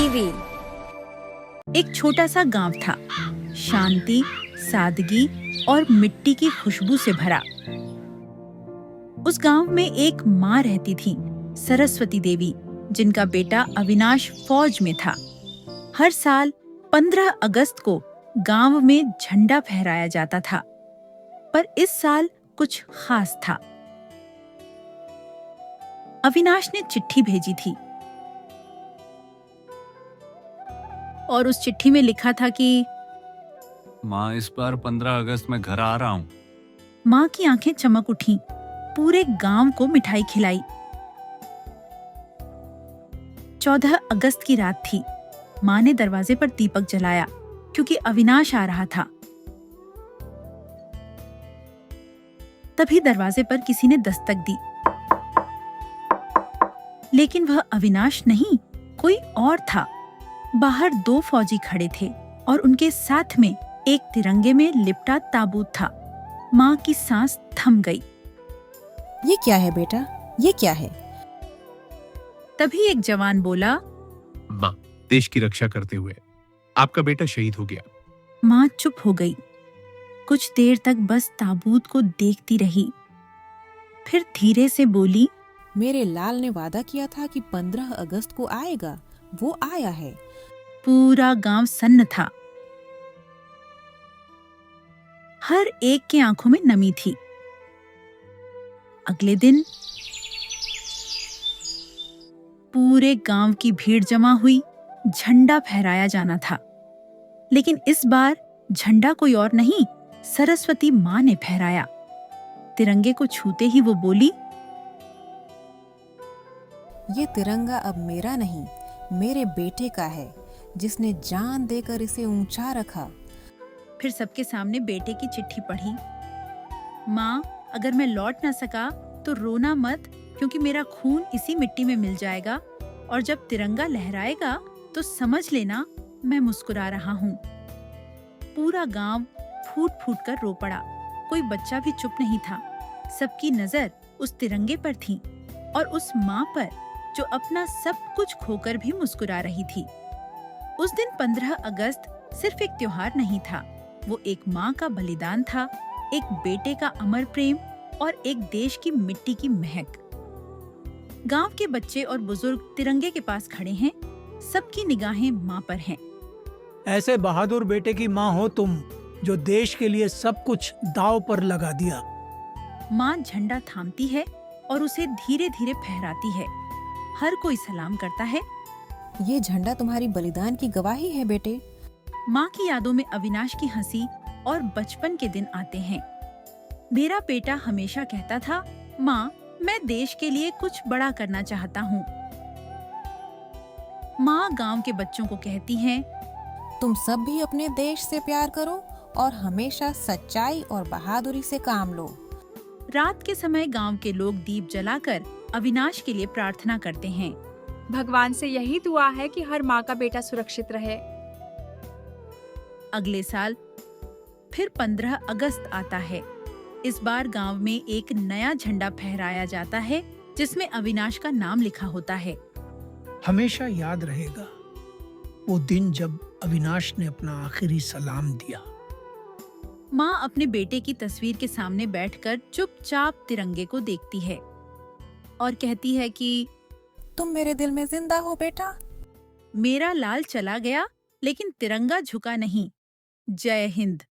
देवी। एक छोटा सा गांव था, शांति, सादगी और मिट्टी की खुशबू से भरा। उस गांव में एक माँ रहती थी, सरस्वती देवी, जिनका बेटा अविनाश फौज में था। हर साल 15 अगस्त को गांव में झंडा फहराया जाता था, पर इस साल कुछ खास था। अविनाश ने चिट्ठी भेजी थी और उस चिट्ठी में लिखा था कि माँ, इस बार 15 अगस्त में घर आ रहा हूँ। माँ की आंखें चमक उठीं। पूरे गांव को मिठाई खिलाई। 14 अगस्त की रात थी। माँ ने दरवाजे पर दीपक जलाया क्योंकि अविनाश आ रहा था। तभी दरवाजे पर किसी ने दस्तक दी, लेकिन वह अविनाश नहीं, कोई और था। बाहर 2 फौजी खड़े थे और उनके साथ में एक तिरंगे में लिपटा ताबूत था। माँ की सांस थम गई। ये क्या है बेटा, ये क्या है? तभी एक जवान बोला, माँ, देश की रक्षा करते हुए आपका बेटा शहीद हो गया। माँ चुप हो गई। कुछ देर तक बस ताबूत को देखती रही, फिर धीरे से बोली, मेरे लाल ने वादा किया था कि 15 अगस्त को आएगा, वो आया है। पूरा गांव सन्न था। हर एक की आंखों में नमी थी। अगले दिन पूरे गांव की भीड़ जमा हुई। झंडा फहराया जाना था, लेकिन इस बार झंडा कोई और नहीं, सरस्वती माँ ने फहराया। तिरंगे को छूते ही वो बोली, ये तिरंगा अब मेरा नहीं, मेरे बेटे का है, जिसने जान देकर इसे ऊंचा रखा। फिर सबके सामने बेटे की चिट्ठी पढ़ी। माँ, अगर मैं लौट ना सका तो रोना मत, क्योंकि मेरा खून इसी मिट्टी में मिल जाएगा, और जब तिरंगा लहराएगा तो समझ लेना मैं मुस्कुरा रहा हूँ। पूरा गांव फूट फूट कर रो पड़ा। कोई बच्चा भी चुप नहीं था। सबकी नजर उस तिरंगे पर थी और उस माँ पर जो अपना सब कुछ खोकर भी मुस्कुरा रही थी। उस दिन 15 अगस्त सिर्फ एक त्योहार नहीं था, वो एक माँ का बलिदान था, एक बेटे का अमर प्रेम और एक देश की मिट्टी की महक। गांव के बच्चे और बुजुर्ग तिरंगे के पास खड़े हैं। सबकी निगाहें माँ पर हैं। ऐसे बहादुर बेटे की माँ हो तुम, जो देश के लिए सब कुछ दांव पर लगा दिया। माँ झंडा थामती है और उसे धीरे धीरे फहराती है। हर कोई सलाम करता है। ये झंडा तुम्हारी बलिदान की गवाही है बेटे। माँ की यादों में अविनाश की हंसी और बचपन के दिन आते हैं। मेरा बेटा हमेशा कहता था, माँ, मैं देश के लिए कुछ बड़ा करना चाहता हूँ। माँ गांव के बच्चों को कहती हैं, तुम सब भी अपने देश से प्यार करो और हमेशा सच्चाई और बहादुरी से काम लो। रात के समय गांव के लोग दीप जलाकर अविनाश के लिए प्रार्थना करते हैं। भगवान से यही दुआ है कि हर माँ का बेटा सुरक्षित रहे। अगले साल फिर 15 अगस्त आता है। इस बार गांव में एक नया झंडा फहराया जाता है, जिसमें अविनाश का नाम लिखा होता है। हमेशा याद रहेगा वो दिन जब अविनाश ने अपना आखिरी सलाम दिया। माँ अपने बेटे की तस्वीर के सामने बैठकर चुपचाप तिरंगे को देखती है और कहती है कि तुम मेरे दिल में जिंदा हो बेटा। मेरा लाल चला गया, लेकिन तिरंगा झुका नहीं। जय हिंद।